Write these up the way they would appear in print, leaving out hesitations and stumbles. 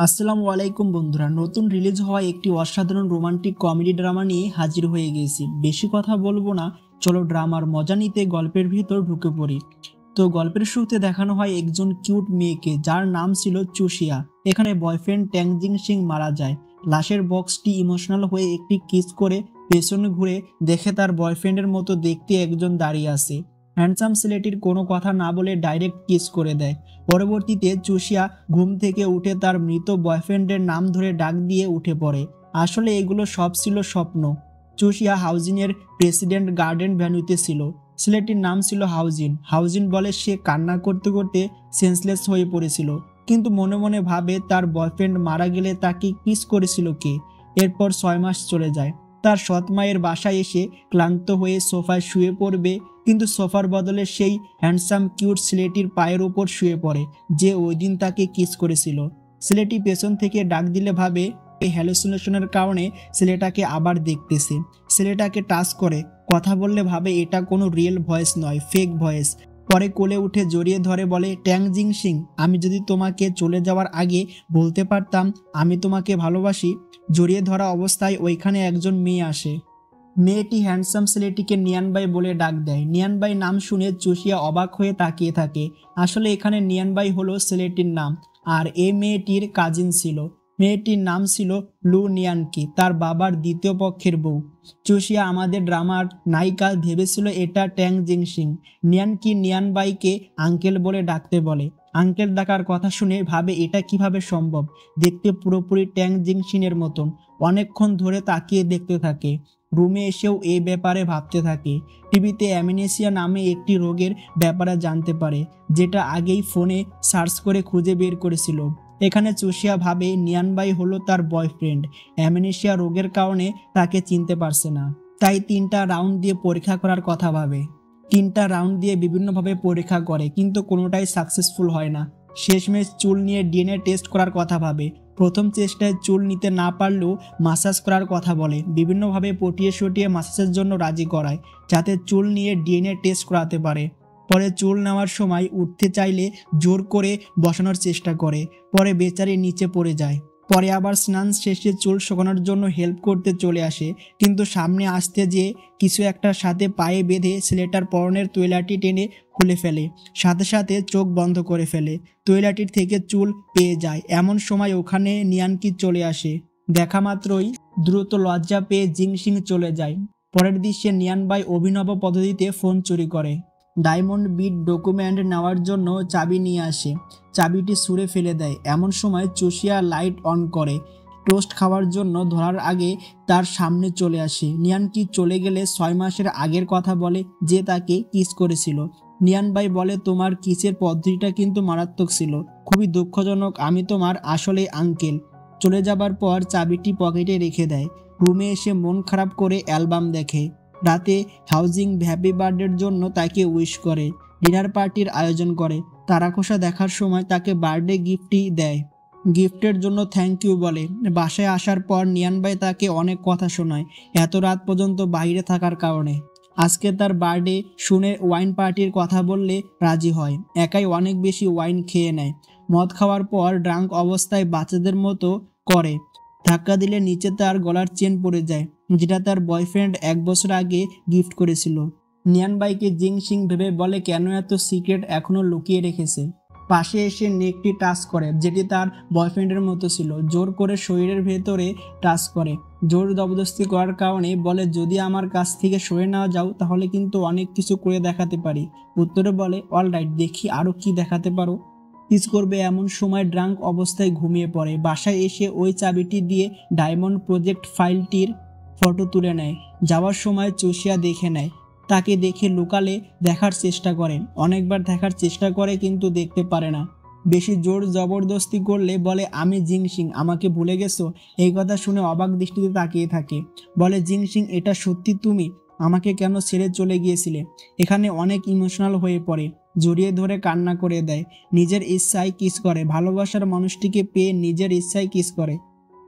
আসসালামু আলাইকুম বন্ধুরা, নতুন রিলিজ হওয়া একটি অসাধারণ রোমান্টিক কমেডি ড্রামা নিয়ে হাজির হয়ে গেছি। বেশি কথা বলবো না, চলো ড্রামার মজা নিতে গল্পের ভিতর ঢুকে পড়ি। তো গল্পের শুরুতে দেখানো হয় একজন কিউট মেয়েকে যার নাম ছিল চুশিয়া। এখানে বয়ফ্রেন্ড ট্যাংজিং সিং মারা যায়। লাশের বক্সটি ইমোশনাল হয়ে একটি কিস করে পেছনে ঘুরে দেখে তার বয়ফ্রেন্ডের মতো দেখতে একজন দাঁড়িয়ে আছে। হ্যান্ডসাম ছেলেটির কোনো কথা না বলে ডাইরেক্ট কিস করে দেয়। পরবর্তীতে চুশিয়া ঘুম থেকে উঠে তার মৃত বয়ফ্রেন্ডের নাম ধরে ডাক দিয়ে উঠে পড়ে। আসলে এগুলো সব ছিল স্বপ্ন। চুশিয়া হাউজিনের প্রেসিডেন্ট গার্ডেন ভ্যানুতে ছিল। ছেলেটির নাম ছিল হাউজিন। হাউজিন বলে সে কান্না করতে করতে সেন্সলেস হয়ে পড়েছিল, কিন্তু মনে মনে ভাবে তার বয়ফ্রেন্ড মারা গেলে তাকে কিস করেছিল কে। এরপর 6 মাস চলে যায়। তার সৎ মায়ের বাসায় এসে ক্লান্ত হয়ে সোফায় শুয়ে পড়বে, কিন্তু সোফার বদলে সেই হ্যান্ডসাম কিউট ছেলেটির পায়ের ওপর শুয়ে পড়ে যে ওই দিন তাকে কিস করেছিল। ছেলেটি পেছন থেকে ডাক দিলে ভাবে এই হ্যালুসিনেশনের কারণে ছেলেটাকে আবার দেখতেছে। ছেলেটাকে টাচ করে কথা বললে ভাবে এটা কোনো রিয়েল ভয়েস নয়, ফেক ভয়েস। পরে কোলে উঠে জড়িয়ে ধরে বলে, ট্যাংজিং সিং, আমি যদি তোমাকে চলে যাওয়ার আগে বলতে পারতাম আমি তোমাকে ভালোবাসি। জড়িয়ে ধরা অবস্থায় ওইখানে একজন মেয়ে আসে। মেয়েটি হ্যান্ডসাম ছেলেটিকে নিয়ানবাই বলে ডাক দেয়। নিয়ানবাই নাম শুনে চুশিয়া অবাক হয়ে তাকিয়ে থাকে। আসলে এখানে নিয়ানবাই হলো ছেলেটির নাম, আর এই মেয়েটির কাজিন ছিল। মেয়েটির নাম ছিল লু নিয়ানকি, তার বাবার দ্বিতীয় পক্ষের বউ। চুশিয়া আমাদের ড্রামার নায়িকা ভেবেছিল এটা ট্যাং জিং সিং। নিয়ানকি নিয়ানবাইকে আঙ্কেল বলে ডাকতে বলে। আঙ্কেল ডাকার কথা শুনে ভাবে এটা কিভাবে সম্ভব, দেখতে পুরোপুরি ট্যাং জিং সিংয়ের মতন। অনেকক্ষণ ধরে তাকিয়ে দেখতে থাকে। রুমে এসেও এই ব্যাপারে ভাবতে থাকে। টিভিতে অ্যামনেসিয়া নামে একটি রোগের ব্যাপারে জানতে পারে, যেটা আগেই ফোনে সার্চ করে খুঁজে বের করেছিল। এখানে চুশিয়া ভাবে নিয়ানবাই হলো তার বয়ফ্রেন্ড। অ্যামনেসিয়া রোগের কারণে তাকে চিনতে পারছে না, তাই 3টা রাউন্ড দিয়ে পরীক্ষা করার কথা ভাবে। 3টা রাউন্ড দিয়ে বিভিন্নভাবে পরীক্ষা করে, কিন্তু কোনোটাই সাকসেসফুল হয় না। শেষমেশ চুল নিয়ে ডিএনএ টেস্ট করার কথা ভাবে। প্রথম চেষ্টায় চুল নিতে না পারলেও মাসাজ করার কথা বলে। বিভিন্নভাবে পটিয়ে সটিয়ে মাসাজের জন্য রাজি করায়, যাতে চুল নিয়ে ডিএনএ টেস্ট করাতে পারে। পরে চুল নেওয়ার সময় উঠতে চাইলে জোর করে বসানোর চেষ্টা করে, পরে বেচারি নিচে পড়ে যায়। পরে আবার স্নান শেষে চুল শুকানোর জন্য হেল্প করতে চলে আসে, কিন্তু সামনে আসতে যেয়ে কিছু একটার সাথে পায়ে বেঁধে ছেলেটার পরনের তৈলাটি টেনে খুলে ফেলে। সাথে সাথে চোখ বন্ধ করে ফেলে। তৈলাটির থেকে চুল পেয়ে যায়। এমন সময় ওখানে নিয়ানকি চলে আসে। দেখা মাত্রই দ্রুত লজ্জা পেয়ে জিংসিং চলে যায়। পরের দৃশ্যে নিয়ানবাই অভিনব পদ্ধতিতে ফোন চুরি করে। ডায়মন্ড বিট ডকুমেন্ট নেওয়ার জন্য চাবি নিয়ে আসে। চাবিটি ছুঁড়ে ফেলে দেয়। এমন সময় চুশিয়া লাইট অন করে। টোস্ট খাওয়ার জন্য ধরার আগে তার সামনে চলে আসে। নিয়ানকি চলে গেলে 6 মাসের আগের কথা বলে, যে তাকে কিস করেছিল। নিয়ানবাই বলে, তোমার কিসের পদ্ধতিটা কিন্তু মারাত্মক ছিল, খুবই দুঃখজনক, আমি তোমার আসলে আঙ্কেল। চলে যাবার পর চাবিটি পকেটে রেখে দেয়। রুমে এসে মন খারাপ করে অ্যালবাম দেখে। রাতে হাউজিং হ্যাপি বার্থডের জন্য তাকে উইশ করে। ডিনার পার্টির আয়োজন করে। তারাখোসা দেখার সময় তাকে বার্থডে গিফটই দেয়। গিফটের জন্য থ্যাংক ইউ বলে। বাসায় আসার পর নিয়ানবাই তাকে অনেক কথা শোনায়, এত রাত পর্যন্ত বাইরে থাকার কারণে। আজকে তার বার্থডে শুনে ওয়াইন পার্টির কথা বললে রাজি হয়। একাই অনেক বেশি ওয়াইন খেয়ে নেয়। মদ খাওয়ার পর ড্রাঙ্ক অবস্থায় বাচ্চাদের মতো করে। ধাক্কা দিলে নিচে তার গলার চেন পড়ে যায়, যেটা তার বয়ফ্রেন্ড 1 বছর আগে গিফট করেছিল। নিয়ানবাইকে জিং সিং ভেবে বলে কেন এত সিক্রেট এখনো লুকিয়ে রেখেছে। পাশে এসে নেকটি টাচ করে, যেটি তার বয়ফ্রেন্ডের মতো ছিল। জোর করে শরীরের ভেতরে টাচ করে। জোর জবরদস্তি করার কারণে বলে, যদি আমার কাছ থেকে সরে না যাও তাহলে কিন্তু অনেক কিছু করে দেখাতে পারি। উত্তরে বলে, অলরাইট, দেখি আরো কি দেখাতে পারো। কিস করবে এমন সময় ড্রাঙ্ক অবস্থায় ঘুমিয়ে পড়ে। বাসায় এসে ওই চাবিটি দিয়ে ডায়মন্ড প্রজেক্ট ফাইলটির ফটো তুলে নেয়। যাওয়ার সময় চুশিয়া দেখে নেয়। তাকে দেখে লুকালে দেখার চেষ্টা করে। অনেকবার দেখার চেষ্টা করে, কিন্তু দেখতে পারে না। বেশি জোর জবরদস্তি করলে বলে, আমি জিং সিং, আমাকে ভুলে গেছো। এই কথা শুনে অবাক দৃষ্টিতে তাকিয়ে থাকে। বলে, জিং সিং, এটা সত্যি তুমি? আমাকে কেন ছেড়ে চলে গিয়েছিলে? এখানে অনেক ইমোশনাল হয়ে পড়ে। জড়িয়ে ধরে কান্না করে দেয়। নিজের ইচ্ছায় কিস করে। ভালোবাসার মানুষটিকে পেয়ে নিজের ইচ্ছায় কিস করে।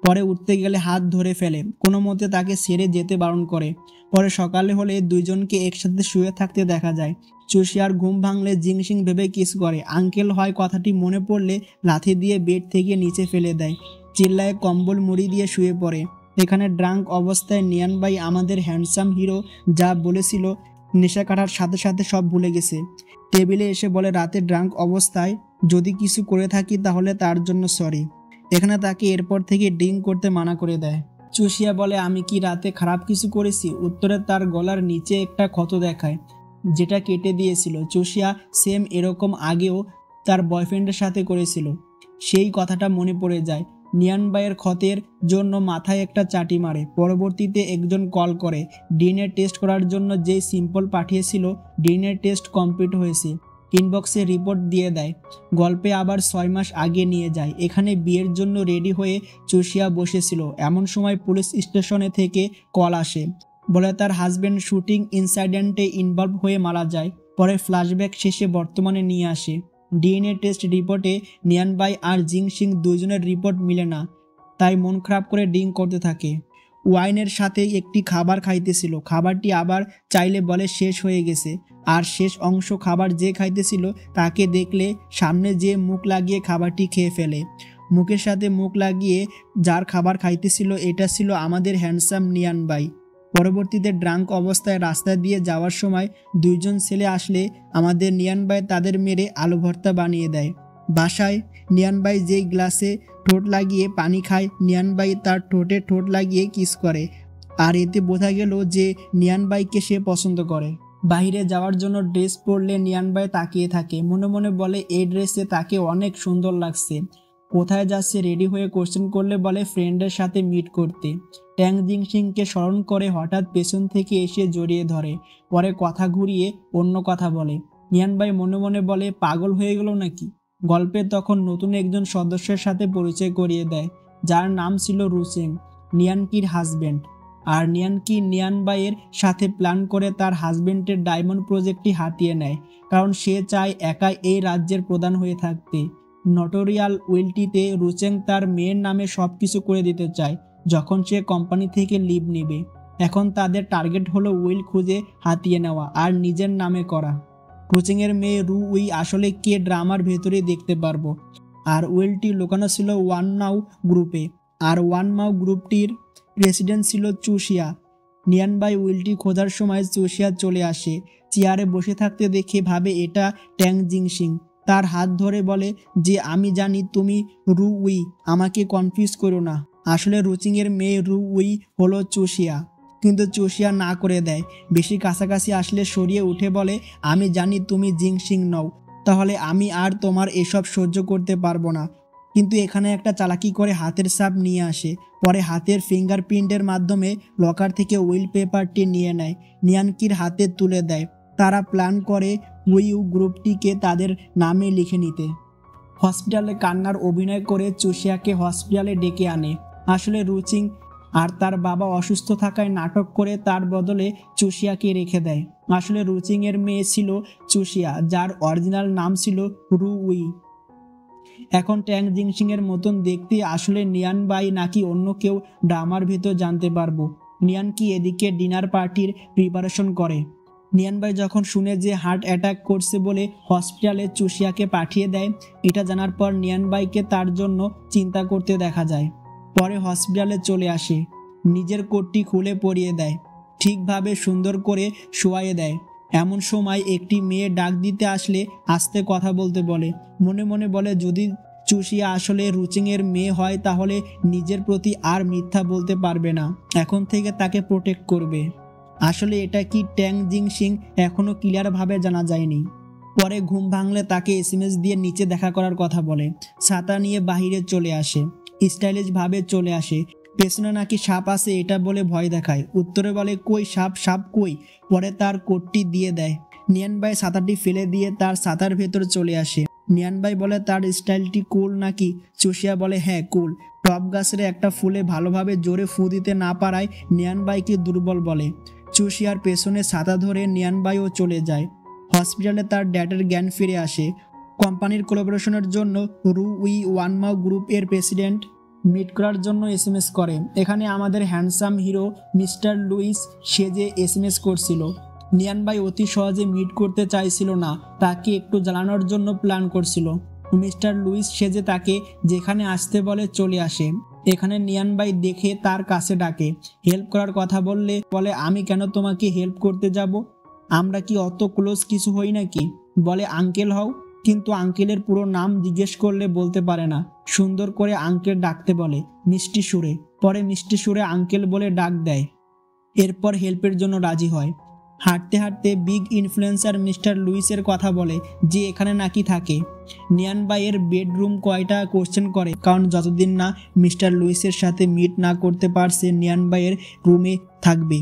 পরে উঠতে গেলে হাত ধরে ফেলে, কোনো মতে তাকে ছেড়ে যেতে বারণ করে। পরে সকালে হলে দুইজনকে একসাথে শুয়ে থাকতে দেখা যায়। চুষিয়ার ঘুম ভাঙলে জিংসিং ভেবে কিস করে। আঙ্কেল হয় কথাটি মনে পড়লে লাথি দিয়ে বেড থেকে নিচে ফেলে দেয়, চিল্লায় কম্বল মুড়ি দিয়ে শুয়ে পড়ে। এখানে ড্রাঙ্ক অবস্থায় নিয়ান ভাই আমাদের হ্যান্ডসাম হিরো যা বলেছিল নেশা কাটার সাথে সাথে সব ভুলে গেছে। টেবিলে এসে বলে রাতে ড্রাঙ্ক অবস্থায় যদি কিছু করে থাকি তাহলে তার জন্য সরি। এখানে তাকে এরপর থেকে ড্রিঙ্ক করতে মানা করে দেয়। চুষিয়া বলে আমি কি রাতে খারাপ কিছু করেছি? উত্তরে তার গলার নিচে একটা ক্ষত দেখায় যেটা কেটে দিয়েছিল। চুষিয়া সেম এরকম আগেও তার বয়ফ্রেন্ডের সাথে করেছিল, সেই কথাটা মনে পড়ে যায়। নিয়ান ভাইয়ের ক্ষতের জন্য মাথায় একটা চাটি মারে। পরবর্তীতে একজন কল করে ডিএনএ টেস্ট করার জন্য, যেই সিম্পল পাঠিয়েছিল ডিএনএ টেস্ট কমপ্লিট হয়েছে, ইনবক্সে রিপোর্ট দিয়ে দেয়। গল্পে আবার 6 মাস আগে নিয়ে যায়। এখানে বিয়ের জন্য রেডি হয়ে চুষিয়া বসেছিল, এমন সময় পুলিশ স্টেশনে থেকে কল আসে, বলে তার হাজব্যান্ড শুটিং ইনসাইডেন্টে ইনভলভ হয়ে মারা যায়। পরে ফ্ল্যাশব্যাক শেষে বর্তমানে নিয়ে আসে। ডিএনএ টেস্ট রিপোর্টে নিয়ান ভাই আর জিংসিং দুজনের রিপোর্ট মিলে না, তাই মন খারাপ করে ড্রিঙ্ক করতে থাকে। ওয়াইনের সাথে একটি খাবার খাইতেছিল, খাবারটি আবার চাইলে বলে শেষ হয়ে গেছে। আর শেষ অংশ খাবার যে খাইতেছিল তাকে দেখলে সামনে যে মুখ লাগিয়ে খাবারটি খেয়ে ফেলে। মুখের সাথে মুখ লাগিয়ে যার খাবার খাইতেছিল এটা ছিল আমাদের হ্যান্ডসাম নিয়ান ভাই। পরবর্তীতে ড্রাঙ্ক অবস্থায় রাস্তা দিয়ে যাওয়ার সময় দুইজন ছেলে আসলে আমাদের নিয়ান ভাই তাদের মেরে আলু ভর্তা বানিয়ে দেয়। বাসায় নিয়ান ভাই যেই গ্লাসে ঠোঁট লাগিয়ে পানি খায়, নিয়ান ভাই তার ঠোঁটে ঠোঁট লাগিয়ে কিস করে, আর এতে বোঝা গেল যে নিয়ান ভাইকে সে পছন্দ করে। বাইরে যাওয়ার জন্য ড্রেস পরলে নিয়ান ভাই তাকিয়ে থাকে, মনে মনে বলে এই ড্রেসে তাকে অনেক সুন্দর লাগছে। কোথায় যাচ্ছে রেডি হয়ে কোশ্চেন করলে বলে ফ্রেন্ডের সাথে মিট করতে। ট্যাং জিংসিংকে স্মরণ করে হঠাৎ পেছন থেকে এসে জড়িয়ে ধরে, পরে কথা ঘুরিয়ে অন্য কথা বলে। নিয়ান ভাই মনে মনে বলে পাগল হয়ে গেল নাকি। গল্পে তখন নতুন একজন সদস্যের সাথে পরিচয় করিয়ে দেয়, যার নাম ছিল রুচেং, নিয়ানকির হাজব্যান্ড। আর নিয়ানকি নিয়ান ভাইয়ের সাথে প্ল্যান করে তার হাজব্যান্ডের ডায়মন্ড প্রজেক্টটি হাতিয়ে নেয়, কারণ সে চায় একাই এই রাজ্যের প্রধান হয়ে থাকতে। নটোরিয়াল উইলটিতে রুচেং তার মেয়ের নামে সব কিছু করে দিতে চায় যখন সে কোম্পানি থেকে লিভ নেবে। এখন তাদের টার্গেট হলো উইল খুঁজে হাতিয়ে নেওয়া আর নিজের নামে করা। রুচেংয়ের মেয়ে রু উই আসলে কে ড্রামার ভেতরে দেখতে পারবো। আর উইলটি লুকানো ছিল ওয়ান নাও গ্রুপে, আর ওয়ান নাও গ্রুপটির প্রেসিডেন্ট ছিল চুষিয়া। নিয়ান ভাই উইলটি খোঁজার সময় চুষিয়া চলে আসে, চেয়ারে বসে থাকতে দেখে ভাবে এটা ট্যাং জিংসিং। তার হাত ধরে বলে যে আমি জানি তুমি রু উই, আমাকে কনফিউজ করো না। আসলে রুচিংয়ের মেয়ে রু উই হলো চুষিয়া, কিন্তু চুষিয়া না করে দেয়। বেশি কাছাকাছি আসলে সরিয়ে উঠে বলে আমি জানি তুমি জিংসিং নও, তাহলে আমি আর তোমার এসব সহ্য করতে পারবো না। কিন্তু এখানে একটা চালাকি করে হাতের ছাপ নিয়ে আসে, পরে হাতের ফিঙ্গারপ্রিন্টের মাধ্যমে লকার থেকে উইল পেপারটি নিয়ে নেয়, নিয়ানকির হাতে তুলে দেয়। তারা প্ল্যান করে উইউ গ্রুপটিকে তাদের নামে লিখে নিতে। হসপিটালে কান্নার অভিনয় করে চুষিয়াকে হসপিটালে ডেকে আনে। আসলে রুচিং আর তার বাবা অসুস্থ থাকায় নাটক করে তার বদলে চুষিয়াকে রেখে দেয়। আসলে রুচিংয়ের মেয়ে ছিল চুষিয়া, যার অরিজিনাল নাম ছিল রু উই। এখন ট্যাং জিংসিংয়ের মতন দেখতে আসলে নিয়ান ভাই নাকি অন্য কেউ ড্রামার ভেতর জানতে পারবো। নিয়ান কি এদিকে ডিনার পার্টির প্রিপারেশন করে। নিয়ান ভাই যখন শুনে যে হার্ট অ্যাটাক করছে বলে হসপিটালে চুষিয়াকে পাঠিয়ে দেয়, এটা জানার পর নিয়ান ভাইকে তার জন্য চিন্তা করতে দেখা যায়। পরে হসপিটালে চলে আসে, নিজের কোটটি খুলে পরিয়ে দেয়, ঠিকভাবে সুন্দর করে শোয়াইয়ে দেয়। এমন সময় একটি মেয়ে ডাক দিতে আসলে আস্তে কথা বলতে বলে। মনে মনে বলে যদি চুষিয়া আসলে রুচিংয়ের মেয়ে হয় তাহলে নিজের প্রতি আর মিথ্যা বলতে পারবে না, এখন থেকে তাকে প্রোটেক্ট করবে। আসলে এটা কি ট্যাং জিংসিং এখনো ক্লিয়ারভাবে জানা যায়নি। পরে ঘুম ভাঙলে তাকে এসএমএস দিয়ে নিচে দেখা করার কথা বলে। ছাতা নিয়ে বাহিরে চলে আসে, স্টাইলিশ ভাবে চলে আসে। পেছনে নাকি সাপ আছে এটা বলে ভয় দেখায়। উত্তরে বলে কই সাপ, সাপ কই। পরে তার কোটটি দিয়ে দেয়। নিয়ান ভাই ছাতাটি ফেলে দিয়ে তার ছাতার ভেতর চলে আসে। নিয়ান ভাই বলে তার স্টাইলটি কুল নাকি। চুষিয়া বলে হ্যাঁ কুল। টপ গাছের একটা ফুলে ভালোভাবে জোরে ফু দিতে না পারায় নিয়ান ভাইকে দুর্বল বলে। চুষিয়ার পেছনে ছাতা ধরে নিয়ান ভাইও চলে যায়। হসপিটালে তার ড্যাডের জ্ঞান ফিরে আসে। কোম্পানির কোলাবোরেশনের জন্য রু উই ওয়ান মাও গ্রুপ এর প্রেসিডেন্ট মিট করার জন্য এসএমএস করে। এখানে আমাদের হ্যান্ডসাম হিরো মিস্টার লুইস সেজে এসএমএস করছিল। নিয়ান ভাই অতি সহজে মিট করতে চাইছিল না, তাকে একটু জ্বালানোর জন্য প্ল্যান করছিল। মিস্টার লুইস সেজে তাকে যেখানে আসতে বলে চলে আসে। এখানে নিয়ান ভাই দেখে তার কাছে ডাকে, হেল্প করার কথা বললে বলে আমি কেন তোমাকে হেল্প করতে যাব, আমরা কি অত ক্লোজ কিছু হই নাকি? বলে আঙ্কেল হও, কিন্তু আঙ্কেলের পুরো নাম জিজ্ঞেস করলে বলতে পারে না। সুন্দর করে আঙ্কেল ডাকতে বলে মিষ্টি সুরে। পরে মিষ্টি সুরে আঙ্কেল বলে ডাক দেয়। এরপর হেল্পের জন্য রাজি হয়। হাঁটতে হাঁটতে বিগ ইনফ্লুয়েন্সার মিস্টার লুইসের কথা বলে যে এখানে নাকি থাকে। নিয়ান ভাইয়ের বেডরুম কয়টা কোশ্চেন করে, কারণ যতদিন না মিস্টার লুইসের সাথে মিট না করতে পারছে নিয়ান ভাইয়ের রুমে থাকবে,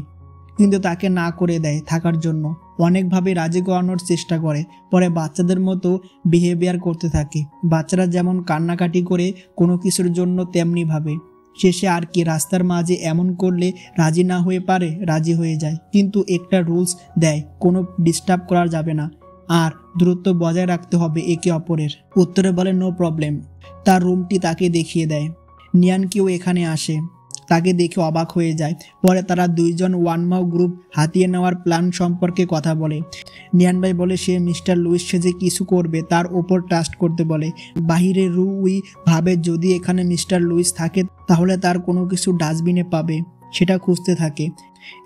কিন্তু তাকে না করে দেয় থাকার জন্য। অনেকভাবে রাজি করানোর চেষ্টা করে। পরে বাচ্চাদের মতো বিহেভিয়ার করতে থাকে। বাচ্চারা যেমন কান্নাকাটি করে কোনো কিছুর জন্য তেমনি ভাবে। শেষে আর কি, রাস্তার মাঝে এমন করলে রাজি না হয়ে পারে, রাজি হয়ে যায়, কিন্তু একটা রুলস দেয়, কোনো ডিস্টার্ব করা যাবে না আর দূরত্ব বজায় রাখতে হবে একে অপরের। উত্তরে বলে নো প্রবলেম। তার রুমটি তাকে দেখিয়ে দেয়। নিয়ানকেও এখানে আসে, তাকে দেখে অবাক হয়ে যায়। পরে তারা দুইজন ওয়ানমাও গ্রুপ হাতিয়ে নেওয়ার প্ল্যান সম্পর্কে কথা বলে। নিয়ান ভাই বলে সে মিস্টার লুইস সে যে কিছু করবে তার ওপর ট্রাস্ট করতে বলে। বাহিরে রুই ভাবে যদি এখানে মিস্টার লুইস থাকে তাহলে তার কোনো কিছু ডাস্টবিনে পাবে, সেটা খুঁজতে থাকে।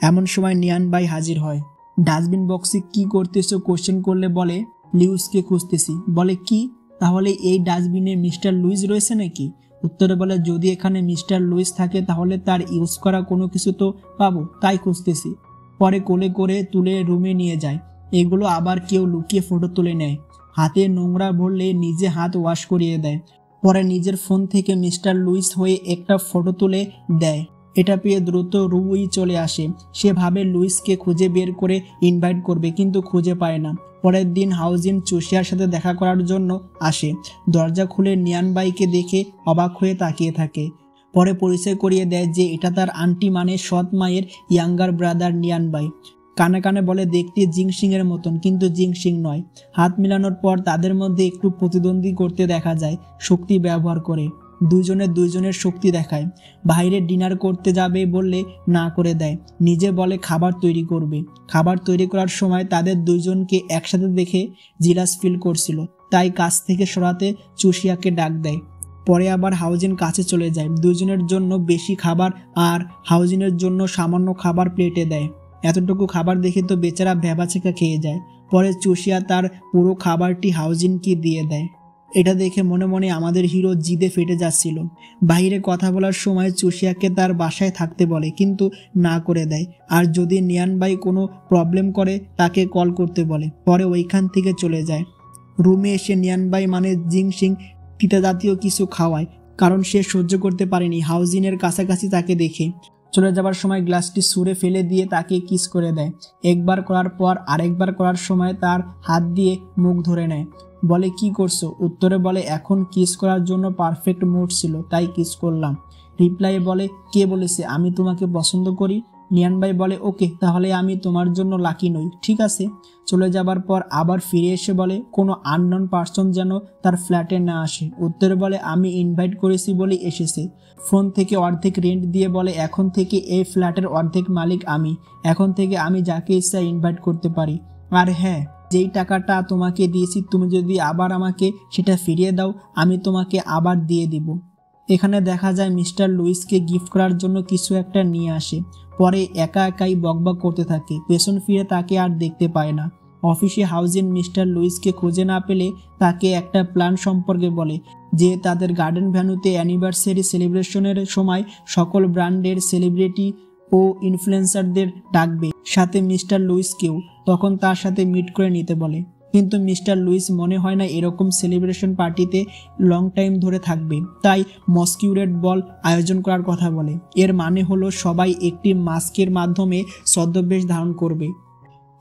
এমন সময় নিয়ান ভাই হাজির হয়। ডাস্টবিন বক্সে কি করতেছো কোশ্চেন করলে বলে লুইসকে খুঁজতেছি। বলে কি, তাহলে এই ডাস্টবিনে মিস্টার লুইস রয়েছে নাকি? উত্তরে বলে যদি এখানে মিস্টার লুইস থাকে তাহলে তার ইউজ করা কোনো কিছু তো পাবো, তাই খুঁজতেছি। পরে কোলে করে তুলে রুমে নিয়ে যায়। এগুলো আবার কেউ লুকিয়ে ফটো তুলে নেয়। হাতে নোংরা ভরলে নিজে হাত ওয়াশ করিয়ে দেয়। পরে নিজের ফোন থেকে মিস্টার লুইস হয়ে একটা ফটো তুলে দেয়। এটা পেয়ে দ্রুত রুই চলে আসে। সে ভাবে লুইসকে খুঁজে বের করে ইনভাইট করবে, কিন্তু খুঁজে পায় না। পরের দিন হাউজিন চুষিয়ার সাথে দেখা করার জন্য আসে। দরজা খুলে নিয়ান ভাইকে দেখে অবাক হয়ে তাকিয়ে থাকে। পরে পরিচয় করিয়ে দেয় যে এটা তার আন্টি মানে সৎ মায়ের ইয়াঙ্গার ব্রাদার নিয়ান ভাই। কানে কানে বলে দেখতে জিংসিং এর মতন, কিন্তু জিংসিং নয়। হাত মিলানোর পর তাদের মধ্যে একটু প্রতিদ্বন্দ্বী করতে দেখা যায়, শক্তি ব্যবহার করে। দুইজনের শক্তি দেখায়। বাইরে ডিনার করতে যাবে বললে না করে দেয়। নিজে বলে খাবার তৈরি করবে। খাবার তৈরি করার সময় তাদের দুইজনকে একসাথে দেখে জিলাস ফিল করছিল, তাই কাছ থেকে সরাতে চুষিয়াকে ডাক দেয়। পরে আবার হাউজিন কাছে চলে যায়। দুইজনের জন্য বেশি খাবার আর হাউজিনের জন্য সামান্য খাবার প্লেটে দেয়। এতটুকু খাবার দেখে তো বেচারা ভ্যাবাচেকা খেয়ে যায়। পরে চুষিয়া তার পুরো খাবারটি হাউজিনকে দিয়ে দেয়। এটা দেখে মনে মনে আমাদের হিরো জিদে ফেটে যাচ্ছিল। বাইরে কথা বলার সময় চুষিয়াকে তার বাসায় থাকতে বলে, কিন্তু না করে দেয়। আর যদি নিয়ান ভাই কোনো প্রবলেম করে তাকে কল করতে বলে। পরে ওইখান থেকে চলে যায়। রুমে এসে নিয়ান ভাই মানে জিংসিং তিতা জাতীয় কিছু খাওয়ায়, কারণ সে সহ্য করতে পারেনি হাউজিনের কাছাকাছি তাকে দেখে। চলে যাবার সময় গ্লাসটি ছুঁড়ে ফেলে দিয়ে তাকে কিস করে দেয়। একবার করার পর আরেকবার করার সময় তার হাত দিয়ে মুখ ধরে নেয়। বলে কি করছো? উত্তরে বলে এখন কিস করার জন্য পারফেক্ট মুড ছিল, তাই কিস করলাম। রিপ্লাই বলে কে বলেছে আমি তোমাকে পছন্দ করি? নিয়ান ভাই বলে ওকে, তাহলে আমি তোমার জন্য লাকি নই, ঠিক আছে। চলে যাবার পর আবার ফিরে এসে বলে কোনো আননোন পার্সন যেন তার ফ্ল্যাটে না আসে। উত্তরে বলে আমি ইনভাইট করেছি বলে এসেছে। ফোন থেকে অর্ধেক রেন্ট দিয়ে বলে এখন থেকে এই ফ্ল্যাটের অর্ধেক মালিক আমি। এখন থেকে আমি যাকে ইচ্ছা ইনভাইট করতে পারি। আর হ্যাঁ, যেই টাকাটা তোমাকে দিয়েছি তুমি যদি আবার আমাকে সেটা ফিরিয়ে দাও আমি তোমাকে আবার দিয়ে দিব। এখানে দেখা যায় মিস্টার লুইসকে গিফট করার জন্য কিছু একটা নিয়ে আসে। পরে একা একাই বকবক করতে থাকে। পেছন ফিরে তাকে আর দেখতে পায় না। অফিসে হাউজিন মিস্টার লুইসকে খুঁজে না পেলে তাকে একটা প্ল্যান সম্পর্কে বলে যে তাদের গার্ডেন ভ্যানুতে অ্যানিভার্সারি সেলিব্রেশনের সময় সকল ব্র্যান্ডের সেলিব্রিটি ও ইনফ্লুয়েন্সারদের ডাকবে, সাথে মিস্টার লুইসকেও। তখন তার সাথে মিট করে নিতে বলে, কিন্তু মিস্টার লুইস মনে হয় না এরকম সেলিব্রেশন পার্টিতে লং টাইম ধরে থাকবে, তাই মস্কিউরেট বল আয়োজন করার কথা বলে। এর মানে হলো সবাই একটি মাস্কের মাধ্যমে ছদ্মবেশ ধারণ করবে।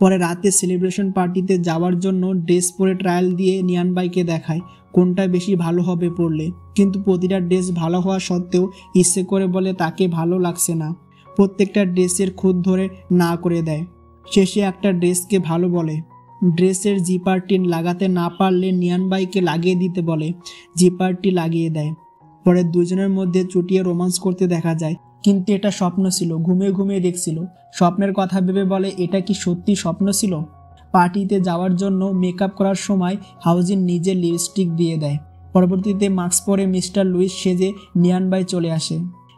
পরে রাতে সেলিব্রেশন পার্টিতে যাওয়ার জন্য ড্রেস পরে ট্রায়াল দিয়ে নিয়ান ভাইকে দেখায় কোনটা বেশি ভালো হবে পরলে, কিন্তু প্রতিটা ড্রেস ভালো হওয়া সত্ত্বেও ইচ্ছে করে বলে তাকে ভালো লাগছে না। প্রত্যেকটা ড্রেসের খুঁত ধরে না করে দেয়। শেষে একটা ড্রেসকে ভালো বলে। ড্রেসের জিপারটি লাগাতে না পারলে নিয়ান ভাইকে লাগিয়ে দিতে বলে। জিপারটি লাগিয়ে দেয়। পরে দুজনের মধ্যে চুটিয়ে রোমান্স করতে দেখা যায়, কিন্তু এটা স্বপ্ন ছিল, ঘুমিয়ে ঘুমিয়ে দেখছিল। স্বপ্নের কথা ভেবে বলে এটা কি সত্যি স্বপ্ন ছিল। পার্টিতে যাওয়ার জন্য মেকআপ করার সময় হাউজিন নিজে লিপস্টিক দিয়ে দেয়। পরবর্তীতে মাস্ক পরে মিস্টার লুইস সেজে নিয়ানবাই চলে আসে।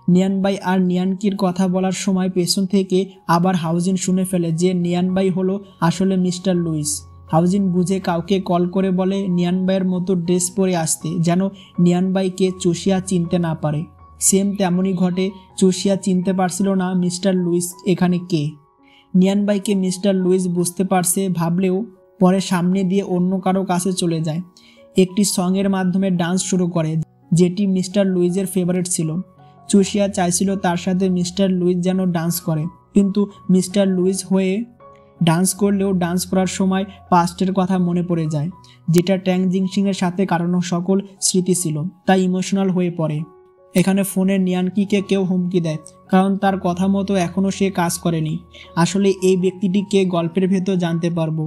নিয়ানবাই আর নিয়ানকির কথা বলার সময় পেছন থেকে আবার হাউজিন শুনে ফেলে যে নিয়ানবাই হলো আসলে মিস্টার লুইস। হাউজিন বুঝে কাউকে কল করে বলে নিয়ানবাইয়ের মতো ড্রেস পরে আসতে, যেন নিয়ানবাইকে চুষিয়া চিনতে না পারে। সেম তেমনই ঘটে, চুষিয়া চিনতে পারছিল না মিস্টার লুইস এখানে কে। নিয়ানবাইকে মিস্টার লুইস বুঝতে পারছে ভাবলেও পরে সামনে দিয়ে অন্য কারো কাছে চলে যায়। একটি সঙের মাধ্যমে ডান্স শুরু করে, যেটি মিস্টার লুইসের ফেভারিট ছিল। চুষিয়া চাইছিল তার সাথে মিস্টার লুইস যেন ডান্স করে, কিন্তু মিস্টার লুইস হয়ে ডান্স করলেও ডান্স করার সময় পাস্টের কথা মনে পড়ে যায়, যেটা ট্যাং জিংসিংয়ের সাথে কাটানো সকল স্মৃতি ছিল, তাই ইমোশনাল হয়ে পড়ে। এখানে ফোনে নিয়ানকিকে কেউ হুমকি দেয়, কারণ তার কথা মতো এখনও সে কাজ করেনি। আসলে এই ব্যক্তিটিকে গল্পের ভেতর জানতে পারবো।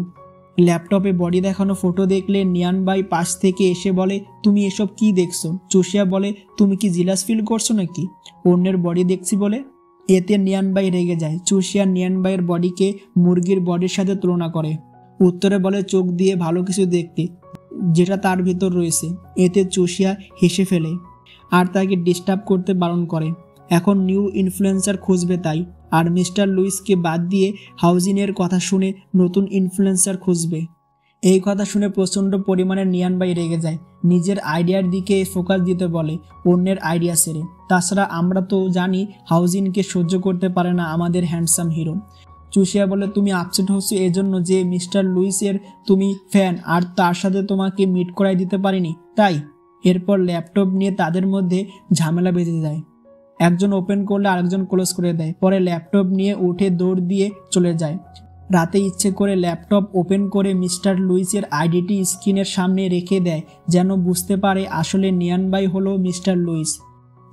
ল্যাপটপে বডি দেখানো ফটো দেখলে নিয়ানবাই পাশ থেকে এসে বলে, তুমি এসব কি দেখছো? চুষিয়া বলে, তুমি কি জিলাস ফিল করছো নাকি অন্যের বডি দেখছি বলে? এতে নিয়ানবাই রেগে যায়। চুষিয়া নিয়ানবাইয়ের বডিকে মুরগির বডির সাথে তুলনা করে। উত্তরে বলে চোখ দিয়ে ভালো কিছু দেখতে, যেটা তার ভিতর রয়েছে। এতে চুষিয়া হেসে ফেলে আর তাকে ডিস্টার্ব করতে বারণ করে। এখন নিউ ইনফ্লুয়েন্সার খুঁজবে তাই, আর মিস্টার লুইসকে বাদ দিয়ে হাউজিনের কথা শুনে নতুন ইনফ্লুয়েন্সার খুঁজবে। এই কথা শুনে প্রচণ্ড পরিমাণে নিয়ানবাই রেগে যায়। নিজের আইডিয়ার দিকে ফোকাস দিতে বলে অন্যের আইডিয়া সেরে। তাছাড়া আমরা তো জানি হাউজিনকে সহ্য করতে পারে না আমাদের হ্যান্ডসাম হিরো। চুষিয়া বলে, তুমি আপসেট হচ্ছ এজন্য যে মিস্টার লুইসের তুমি ফ্যান আর তার সাথে তোমাকে মিট করাই দিতে পারিনি, তাই? এরপর ল্যাপটপ নিয়ে তাদের মধ্যে ঝামেলা বেঁধে যায়। একজন ওপেন করলে আরেকজন ক্লোজ করে দেয়। পরে ল্যাপটপ নিয়ে উঠে দৌড় দিয়ে চলে যায়। রাতে ইচ্ছে করে ল্যাপটপ ওপেন করে মিস্টার লুইসের আইডিটি স্ক্রিনের সামনে রেখে দেয়, যেন বুঝতে পারে আসলে নিয়ানবাই হলো মিস্টার লুইস।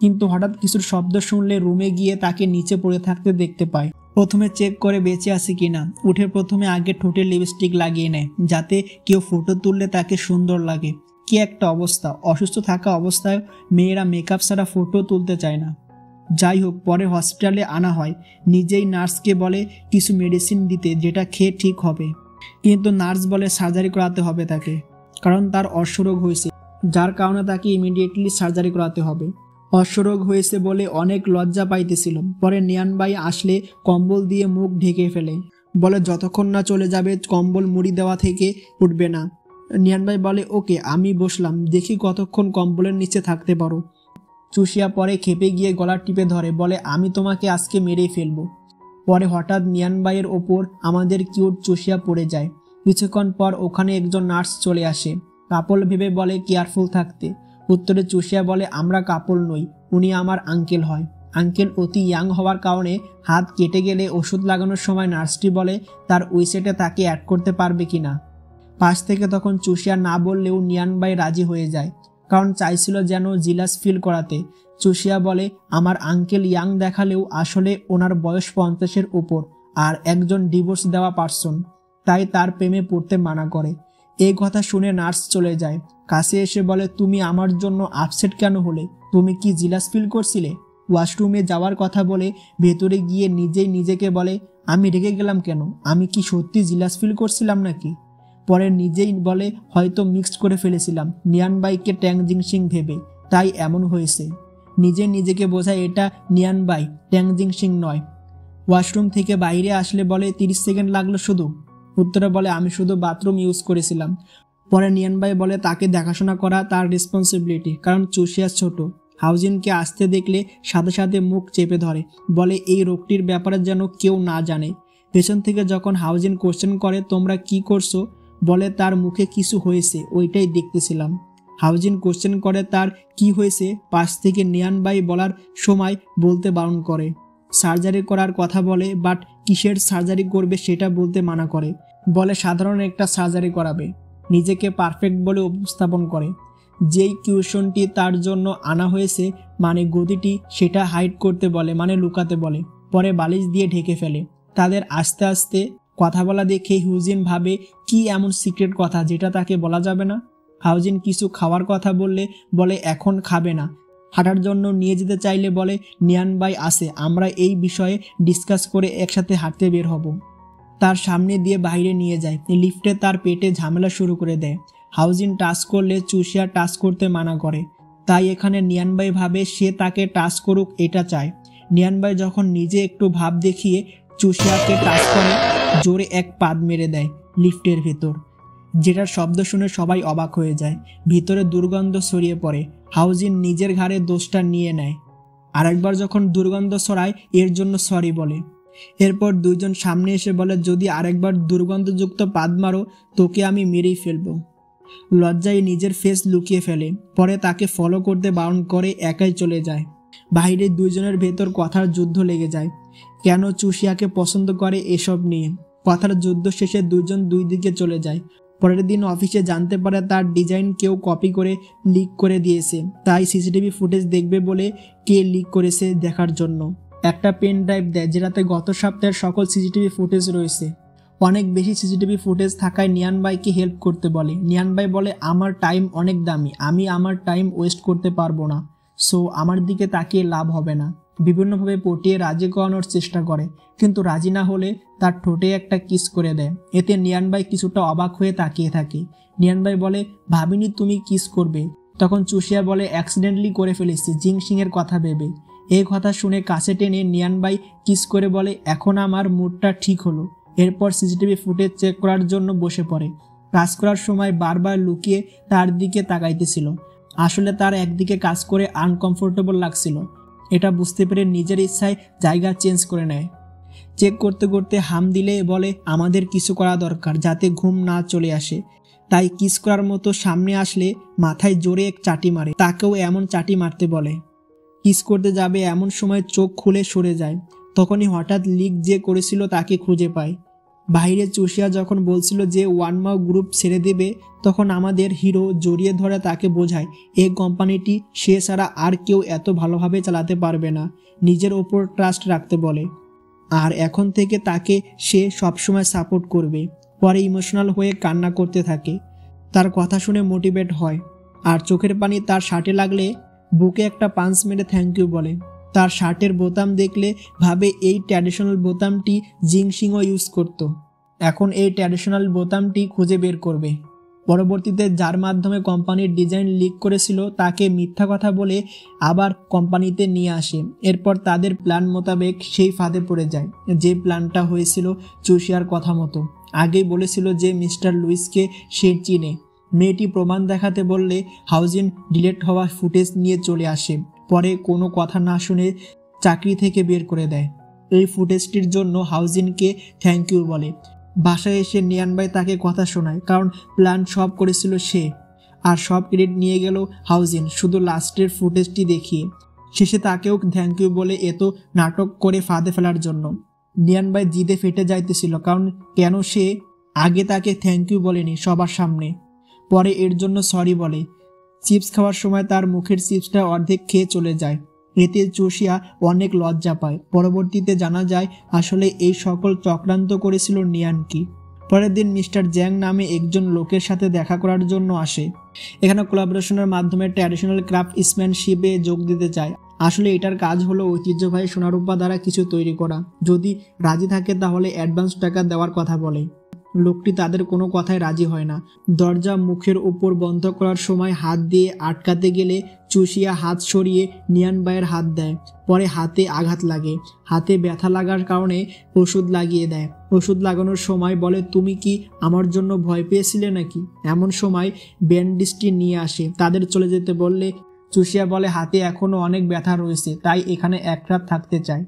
কিন্তু হঠাৎ কিছুর শব্দ শুনলে রুমে গিয়ে তাকে নিচে পড়ে থাকতে দেখতে পায়। প্রথমে চেক করে বেঁচে আছে কিনা। উঠে প্রথমে আগে ঠোঁটে লিপস্টিক লাগিয়ে নেয়, যাতে কেউ ফটো তুললে তাকে সুন্দর লাগে। কি একটা অবস্থা! অসুস্থ থাকা অবস্থায় মেয়েরা মেকআপ ছাড়া ফটো তুলতে চায় না। যাই হোক, পরে হসপিটালে আনা হয়। নিজেই নার্সকে বলে কিছু মেডিসিন দিতে, যেটা খেয়ে ঠিক হবে। কিন্তু নার্স বলে সার্জারি করাতে হবে তাকে, কারণ তার অশ্বরোগ হয়েছে, যার কারণে তাকে ইমিডিয়েটলি সার্জারি করাতে হবে। অশ্বরোগ হয়েছে বলে অনেক লজ্জা পাইতেছিল। পরে নিয়ানবাই আসলে কম্বল দিয়ে মুখ ঢেকে ফেলে, বলে যতক্ষণ না চলে যাবে কম্বল মুড়ি দেওয়া থেকে উঠবে না। নিয়ানবাই বলে, ওকে, আমি বসলাম, দেখি কতক্ষণ কম্বলের নিচে থাকতে পারো। চুষিয়া পরে খেপে গিয়ে গলা টিপে ধরে, বলে আমি তোমাকে আজকে মেরেই ফেলবো। পরে হঠাৎ নিয়ানবাইয়ের ওপর আমাদের কিউট চুষিয়া পড়ে যায়। কিছুক্ষণ পর ওখানে একজন নার্স চলে আসে। কাপল ভেবে বলে কেয়ারফুল থাকতে। উত্তরে চুষিয়া বলে, আমরা কাপল নই, উনি আমার আঙ্কেল হয়। আঙ্কেল অতি ইয়াং হওয়ার কারণে হাত কেটে গেলে ওষুধ লাগানোর সময় নার্সটি বলে তার উইসেটে তাকে অ্যাড করতে পারবে কিনা। পাশ থেকে তখন চুষিয়া না বললেও নিয়ানবাই রাজি হয়ে যায়, কারণ চাইছিল যেন জিলাস ফিল করাতে। চুষিয়া বলে, আমার আঙ্কেল ইয়াং দেখালেও আসলে ওনার বয়স 50-এর উপর আর একজন ডিভোর্স দেওয়া পার্সন, তাই তার প্রেমে পড়তে মানা করে। এই কথা শুনে নার্স চলে যায়। কাছে এসে বলে, তুমি আমার জন্য আপসেট কেন হলে? তুমি কি জিলাস ফিল করছিলে? ওয়াশরুমে যাওয়ার কথা বলে ভেতরে গিয়ে নিজেই নিজেকে বলে, আমি রেগে গেলাম কেন? আমি কি সত্যি জিলাস ফিল করছিলাম নাকি? পরে নিজেই বলে, হয়তো মিক্সড করে ফেলেছিলাম নিয়ানবাইকে ট্যাং জিংসিং ভেবে, তাই এমন হয়েছে। নিজে নিজেকে বোঝায় এটা নিয়ানবাই, ট্যাং জিংসিং নয়। ওয়াশরুম থেকে বাইরে আসলে বলে, 30 সেকেন্ড লাগলো শুধু। উত্তরে বলে, আমি শুধু বাথরুম ইউজ করেছিলাম। পরে নিয়ানবাই বলে তাকে দেখাশোনা করা তার রেসপন্সিবিলিটি, কারণ চুষিয়া ছোট। হাউজিনকে আসতে দেখলে সাথে সাথে মুখ চেপে ধরে, বলে এই রোগটির ব্যাপারে যেন কেউ না জানে। পেছন থেকে যখন হাউজিন কোশ্চেন করে তোমরা কি করছো, বলে তার মুখে কিছু হয়েছে, ওইটাই দেখতেছিলাম। হাউজিন কোশ্চেন করে তার কি হয়েছে, পাশ থেকে নিয়ানবাই বলার সময় বলতে বারণ করে। সার্জারি করার কথা বলে, বাট কিসের সার্জারি করবে সেটা বলতে মানা করে। বলে সাধারণ একটা সার্জারি করাবে। নিজেকে পারফেক্ট বলে উপস্থাপন করে। যেই কিউশনটি তার জন্য আনা হয়েছে, মানে গদিটি, সেটা হাইড করতে বলে, মানে লুকাতে বলে। পরে বালিশ দিয়ে ঢেকে ফেলে। তাদের আস্তে আস্তে কথা বলা দেখে হাউজিন ভাবে কি এমন সিক্রেট কথা যেটা তাকে বলা যাবে না। হাউজিন কিছু খাওয়ার কথা বললে বলে এখন খাবে না, হাঁটার জন্য নিয়ে যেতে চাইলে বলে নিয়ান ভাই আসে, আমরা এই বিষয়ে ডিসকাস করে একসাথে হাঁটতে বের হব। তার সামনে দিয়ে বাইরে নিয়ে যায়। লিফটে তার পেটে ঝামেলা শুরু করে দেয়। হাউজিন টাচ করলে চুষিয়া টাচ করতে মানা করে, তাই এখানে নিয়ান ভাই ভাবে সে তাকে টাচ করুক, এটা চায়। নিয়ান ভাই যখন নিজে একটু ভাব দেখিয়ে চুষিয়াকে টাচ করে, জোরে এক পাদ মেরে দেয় লিফটের ভেতর, যেটার শব্দ শুনে সবাই অবাক হয়ে যায়। ভিতরে দুর্গন্ধ ছড়িয়ে পড়ে। হাউজিন নিজের ঘাড়ে দোষটা নিয়ে নেয়। আরেকবার যখন দুর্গন্ধ ছড়ায় এর জন্য সরি বলে। এরপর দুইজন সামনে এসে বলে, যদি আরেকবার দুর্গন্ধযুক্ত পাদ মারো তোকে আমি মেরেই ফেলবো। লজ্জায় নিজের ফেস লুকিয়ে ফেলে, পরে তাকে ফলো করতে বারণ করে একাই চলে যায়। বাইরে দুইজনের ভেতর কথার যুদ্ধ লেগে যায়, কেন চুষিয়াকে পছন্দ করে এসব নিয়ে। কথার যুদ্ধ শেষে দুইজন দুই দিকে চলে যায়। পরের দিন অফিসে জানতে পারে তার ডিজাইন কেউ কপি করে লিক করে দিয়েছে, তাই সিসিটিভি ফুটেজ দেখবে বলে কে লিক করেছে দেখার জন্য একটা পেন ড্রাইভ দেয়, যেটাতে গত সপ্তাহের সকল সিসিটিভি ফুটেজ রয়েছে। অনেক বেশি সিসিটিভি ফুটেজ থাকায় নিয়ান ভাইকে হেল্প করতে বলে। নিয়ান ভাই বলে, আমার টাইম অনেক দামি, আমি আমার টাইম ওয়েস্ট করতে পারবো না, সো আমার দিকে তাকিয়ে লাভ হবে না। বিভিন্নভাবে পটিয়ে রাজি করানোর চেষ্টা করে, কিন্তু রাজি না হলে তার ঠোঁটে একটা কিস করে দেয়। এতে নিয়ান ভাই কিছুটা অবাক হয়ে তাকিয়ে থাকে। নিয়ান ভাই বলে, ভাবিনি তুমি কিস করবে। তখন চুষিয়া বলে, অ্যাক্সিডেন্টলি করে ফেলেছি জিং সিংয়ের কথা ভেবে। এই কথা শুনে কাছে টেনে নিয়ান ভাই কিস করে বলে, এখন আমার মুডটা ঠিক হলো। এরপর সিসিটিভি ফুটেজ চেক করার জন্য বসে পড়ে। কাজ করার সময় বারবার লুকিয়ে তার দিকে তাকাইতেছিল। আসলে তার একদিকে কাজ করে আনকমফোর্টেবল লাগছিল। এটা বুঝতে পেরে নিজের ইচ্ছায় জায়গা চেঞ্জ করে নেয়। চেক করতে করতে হাম দিলে বলে, আমাদের কিছু করা দরকার যাতে ঘুম না চলে আসে। তাই কিস করার মতো সামনে আসলে মাথায় জোরে এক চাটি মারে, তাকেও এমন চাটি মারতে বলে। কিস করতে যাবে এমন সময় চোখ খুলে সরে যায়। তখনই হঠাৎ লিক যে করেছিল তাকে খুঁজে পায়। বাইরে চুষিয়া যখন বলছিল যে ওয়ান মাও গ্রুপ ছেড়ে দেবে, তখন আমাদের হিরো জড়িয়ে ধরে তাকে বোঝায় এই কোম্পানিটি সে ছাড়া আর কেউ এত ভালোভাবে চালাতে পারবে না। নিজের ওপর ট্রাস্ট রাখতে বলে, আর এখন থেকে তাকে সে সবসময় সাপোর্ট করবে। পরে ইমোশনাল হয়ে কান্না করতে থাকে। তার কথা শুনে মোটিভেট হয়, আর চোখের পানি তার শার্টে লাগলে বুকে একটা পাঞ্চ মেরে থ্যাংক ইউ বলে। তার শার্টের বোতাম দেখলে ভাবে এই ট্র্যাডিশনাল বোতামটি জিং সিংও ইউজ করত। এখন এই ট্র্যাডিশনাল বোতামটি খুঁজে বের করবে। পরবর্তীতে যার মাধ্যমে কোম্পানির ডিজাইন লিক করেছিল তাকে মিথ্যা কথা বলে আবার কোম্পানিতে নিয়ে আসে। এরপর তাদের প্ল্যান মোতাবেক সেই ফাঁদে পড়ে যায়, যে প্ল্যানটা হয়েছিল চুষিয়ার কথা মতো। আগেই বলেছিল যে মিস্টার লুইসকে সে চিনে। মেয়েটি প্রমাণ দেখাতে বললে হাউজিন ডিলেট হওয়া ফুটেজ নিয়ে চলে আসে। পরে কোনো কথা না শুনে চাকরি থেকে বের করে দেয়। এই ফুটেজটির জন্য হাউজিনকে থ্যাংক ইউ বলে। বাসায় এসে নিয়ান ভাই তাকে কথা শোনায়, কারণ প্ল্যান সব করেছিল সে, আর সব ক্রেডিট নিয়ে গেল হাউজিন শুধু লাস্টের ফুটেজটি দেখিয়ে। শেষে তাকেও থ্যাংক ইউ বলে এত নাটক করে ফাঁদে ফেলার জন্য। নিয়ান ভাই জিদে ফেটে যাইতেছিল, কারণ কেন সে আগে তাকে থ্যাংক ইউ বলেনি সবার সামনে। পরে এর জন্য সরি বলে। চিপস খাওয়ার সময় তার মুখের চিপসটা অর্ধেক খেয়ে চলে যায়। এতে চুষিয়া অনেক লজ্জা পায়। পরবর্তীতে জানা যায় আসলে এই সকল চক্রান্ত করেছিল নিয়ানকি। পরের দিন মিস্টার জ্যাং নামে একজন লোকের সাথে দেখা করার জন্য আসে। এখানে কোলাবোরেশনের মাধ্যমে ট্র্যাডিশনাল ক্রাফটসম্যানশিপে যোগ দিতে চায়। আসলে এটার কাজ হলো ঐতিহ্যবাহী সোনারূপা দ্বারা কিছু তৈরি করা। যদি রাজি থাকে তাহলে অ্যাডভান্স টাকা দেওয়ার কথা বলে। লোকটি তাদের কোনো কথায় রাজি হয় না। দরজা মুখের উপর বন্ধ করার সময় হাত দিয়ে আটকাতে গেলে চুষিয়া হাত সরিয়ে নিয়ান ভাইয়ের হাত দেয়। পরে হাতে আঘাত লাগে। হাতে ব্যথা লাগার কারণে ওষুধ লাগিয়ে দেয়। ওষুধ লাগানোর সময় বলে, তুমি কি আমার জন্য ভয় পেয়েছিলে নাকি? এমন সময় ব্যান্ডেজটি নিয়ে আসে। তাদের চলে যেতে বললে চুষিয়া বলে, হাতে এখনও অনেক ব্যথা রয়েছে, তাই এখানে এক রাত থাকতে চায়।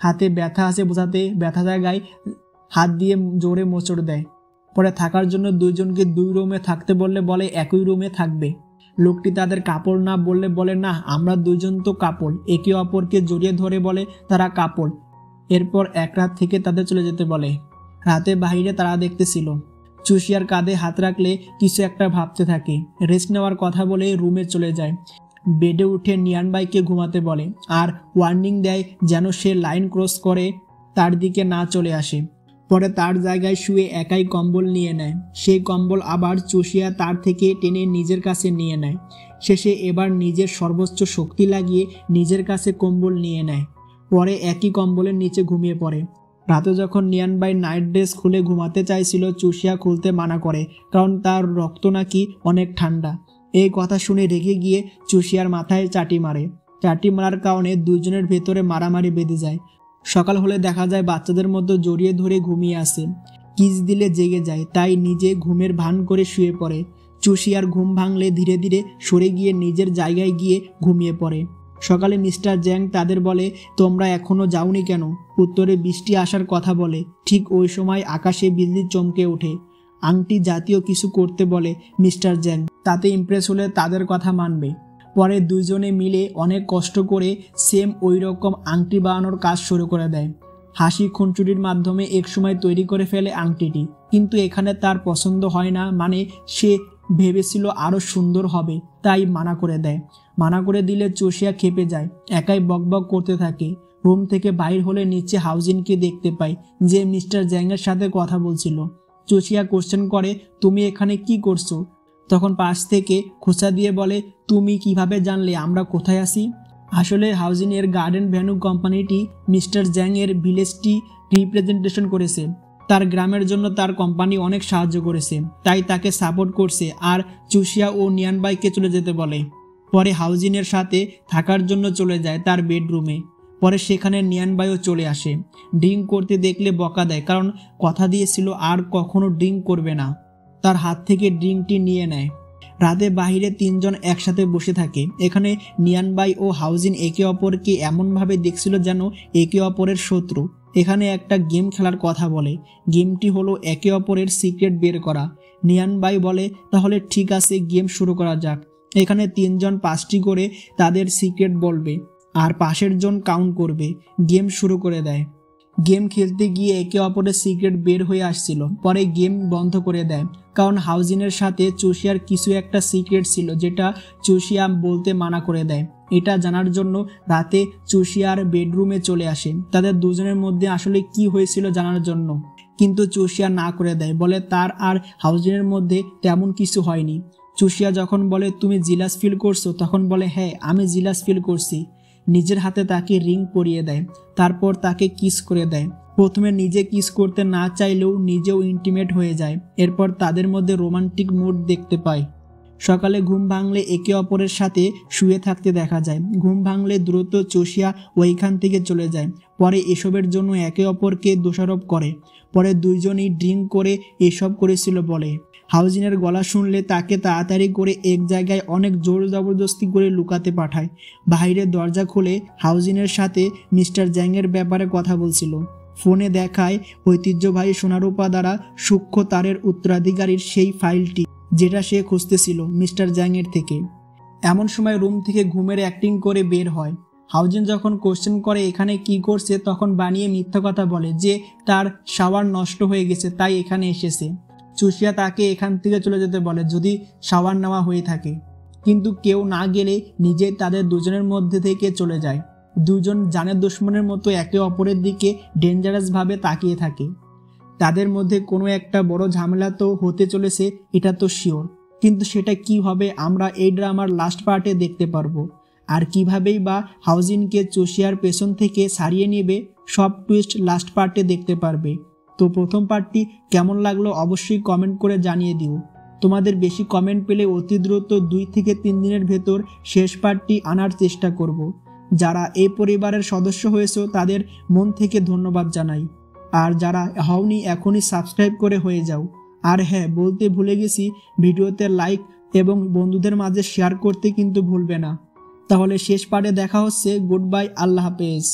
হাতে ব্যথা আছে বোঝাতে ব্যথা জায়গায় হাত দিয়ে জোরে মোচড় দেয়। পরে থাকার জন্য দুইজনকে দুই রুমে থাকতে বলে একই রুমে থাকবে। লোকটি তাদের কাপড় না বলে না, আমরা দুইজন তো কাপড়। একে অপরকে জড়িয়ে ধরে বলে তারা কাপড়। এরপর এক রাত থেকে তাদের চলে যেতে বলে। রাতে বাইরে তারা দেখতেছিল চুষিয়ার কাঁধে হাত রাখলে কিছু একটা ভাবতে থাকে। রেস্ট নেওয়ার কথা বলে রুমে চলে যায়। বেডে উঠে নিয়ান ভাইকে ঘুমাতে বলে, আর ওয়ার্নিং দেয় যেন সে লাইন ক্রস করে তার দিকে না চলে আসে। পরে তার জায়গায় শুয়ে একাই কম্বল নিয়ে নেয়। সেই কম্বল আবার চুষিয়া তার থেকে টেনে নিজের কাছে নিয়ে নেয়। শেষে এবার নিজের সর্বোচ্চ শক্তি লাগিয়ে নিজের কাছে কম্বল নিয়ে নেয়। পরে একই কম্বলের নিচে ঘুমিয়ে পড়ে। রাতে যখন নিয়ান বাই নাইট ড্রেস খুলে ঘুমাতে চাইছিল, চুষিয়া খুলতে মানা করে, কারণ তার রক্ত নাকি অনেক ঠান্ডা। এই কথা শুনে রেগে গিয়ে চুষিয়ার মাথায় চাটি মারে। চাটি মারার কারণে দুজনের ভেতরে মারামারি বেঁধে যায়। সকাল হলে দেখা যায় বাচ্চাদের মধ্যে জড়িয়ে ধরে ঘুমিয়ে আসে। কিস দিলে জেগে যায়, তাই নিজে ঘুমের ভান করে শুয়ে পড়ে। চুষিয়ার ঘুম ভাঙলে ধীরে ধীরে সরে গিয়ে নিজের জায়গায় গিয়ে ঘুমিয়ে পড়ে। সকালে মিস্টার জ্যাং তাদের বলে, তোমরা এখনো যাওনি কেন? উত্তরে বৃষ্টি আসার কথা বলে। ঠিক ওই সময় আকাশে বিজলি চমকে ওঠে। আংটি জাতীয় কিছু করতে বলে মিস্টার জ্যাং, তাতে ইমপ্রেস হলে তাদের কথা মানবে। পরে দুইজনে মিলে অনেক কষ্ট করে সেম ওই রকম আংটি বানানোর কাজ শুরু করে দেয়। হাসি খুনচুরির মাধ্যমে একসময় তৈরি করে ফেলে আংটিটি, কিন্তু এখানে তার পছন্দ হয় না, মানে সে ভেবেছিল আরও সুন্দর হবে, তাই মানা করে দেয়। মানা করে দিলে চুষিয়া খেপে যায়, একাই বকবক করতে থাকে। রুম থেকে বাইর হলে নিচে হাউজিনকে দেখতে পায়, যে মিস্টার জ্যাংয়ের সাথে কথা বলছিল। চুষিয়া কোশ্চেন করে, তুমি এখানে কি করছো? তখন পাশ থেকে খোঁচা দিয়ে বলে, তুমি কিভাবে জানলে আমরা কোথায় আছি? আসলে হাউজিনের গার্ডেন ভ্যানু কোম্পানিটি মিস্টার জ্যাংয়ের ভিলেজটি রিপ্রেজেন্টেশন করেছে। তার গ্রামের জন্য তার কোম্পানি অনেক সাহায্য করেছে, তাই তাকে সাপোর্ট করছে। আর চুষিয়া ও নিয়ানবাইকে চলে যেতে বলে। পরে হাউজিনের সাথে থাকার জন্য চলে যায় তার বেডরুমে। পরে সেখানে নিয়ানবাইও চলে আসে। ড্রিঙ্ক করতে দেখলে বকা দেয়, কারণ কথা দিয়েছিল আর কখনো ড্রিঙ্ক করবে না। তার হাত থেকে ড্রিঙ্কটি নিয়ে নেয়। রাতে বাহিরে তিনজন একসাথে বসে থাকে। এখানে নিয়ানবাই ও হাউজিন একে অপরকে এমনভাবে দেখছিল যেন একে অপরের শত্রু। এখানে একটা গেম খেলার কথা বলে। গেমটি হলো একে অপরের সিক্রেট বের করা। নিয়ানবাই বলে, তাহলে ঠিক আছে, গেম শুরু করা যাক। এখানে তিনজন 5টি করে তাদের সিক্রেট বলবে, আর পাশের জন কাউন্ট করবে। গেম শুরু করে দেয়। গেম খেলতে গিয়ে একে অপরের সিক্রেট বের হয়ে আসছিল। পরে গেম বন্ধ করে দেয়, কারণ হাউজিনের সাথে চুষিয়ার কিছু একটা সিক্রেট ছিল, যেটা চুষিয়া বলতে মানা করে দেয়। এটা জানার জন্য রাতে চুষিয়ার বেডরুমে চলে আসে, তাদের দুজনের মধ্যে আসলে কি হয়েছিল জানার জন্য। কিন্তু চুষিয়া না করে দেয়, বলে তার আর হাউজিনের মধ্যে তেমন কিছু হয়নি। চুষিয়া যখন বলে, তুমি জিলাস ফিল করছো? তখন বলে, হ্যাঁ, আমি জিলাস ফিল করছি। নিজের হাতে তাকে রিং পরিয়ে দেয়, তারপর তাকে কিস করে দেয়। প্রথমে নিজে কিস করতে না চাইলেও নিজেও ইন্টিমেট হয়ে যায়। এরপর তাদের মধ্যে রোমান্টিক মুড দেখতে পায়। সকালে ঘুম ভাঙলে একে অপরের সাথে শুয়ে থাকতে দেখা যায়। ঘুম ভাঙলে দ্রুত চুষিয়া ওইখান থেকে চলে যায়। পরে এসবের জন্য একে অপরকে দোষারোপ করে। পরে দুইজনই ড্রিঙ্ক করে এসব করেছিল বলে। হাউজিনের গলা শুনলে তাকে তাড়াতাড়ি করে এক জায়গায় অনেক জোর জবরদস্তি করে লুকাতে পাঠায়। বাইরে দরজা খুলে হাউজিনের সাথে মিস্টার জ্যাংয়ের ব্যাপারে কথা বলছিল। ফোনে দেখায় ঐতিহ্যবাহী সোনারূপা দ্বারা সূক্ষ্ম তারের উত্তরাধিকারীর সেই ফাইলটি, যেটা সে খুঁজতেছিল মিস্টার জ্যাংয়ের থেকে। এমন সময় রুম থেকে ঘুমের অ্যাক্টিং করে বের হয়। হাউজিন যখন কোশ্চেন করে এখানে কি করছে, তখন বানিয়ে মিথ্যা কথা বলে যে তার শাওয়ার নষ্ট হয়ে গেছে, তাই এখানে এসেছে। চুষিয়া তাকে এখান থেকে চলে যেতে বলে যদি শাওয়ার নেওয়া হয়ে থাকে, কিন্তু কেউ না গেলে নিজে তাদের দুজনের মধ্যে থেকে চলে যায়। দুজন জানের দুশ্মনের মতো একে অপরের দিকে ডেঞ্জারাসভাবে তাকিয়ে থাকে। তাদের মধ্যে কোনো একটা বড় ঝামেলা তো হতে চলেছে, এটা তো শিওর। কিন্তু সেটা কি হবে আমরা এই ড্রামার লাস্ট পার্টে দেখতে পারবো। আর কিভাবেই বা হাউজিনকে চুষিয়ার পেছন থেকে সারিয়ে নেবে, সব টুইস্ট লাস্ট পার্টে দেখতে পারবে। তো প্রথম পার্টটি কেমন লাগলো অবশ্যই কমেন্ট করে জানিয়ে দিও। তোমাদের বেশি কমেন্ট পেলে অতি দ্রুত 2 থেকে 3 দিনের ভেতর শেষ পার্টটি আনার চেষ্টা করব। যারা এই পরিবারের সদস্য হয়েছো তাদের মন থেকে ধন্যবাদ জানাই। আর যারা হওনি এখনই সাবস্ক্রাইব করে হয়ে যাও। আর হ্যাঁ, বলতে ভুলে গেছি, ভিডিওতে লাইক এবং বন্ধুদের মাঝে শেয়ার করতে কিন্তু ভুলবে না। তাহলে শেষ পার্টে দেখা হচ্ছে। গুড বাই, আল্লাহ হাফেজ।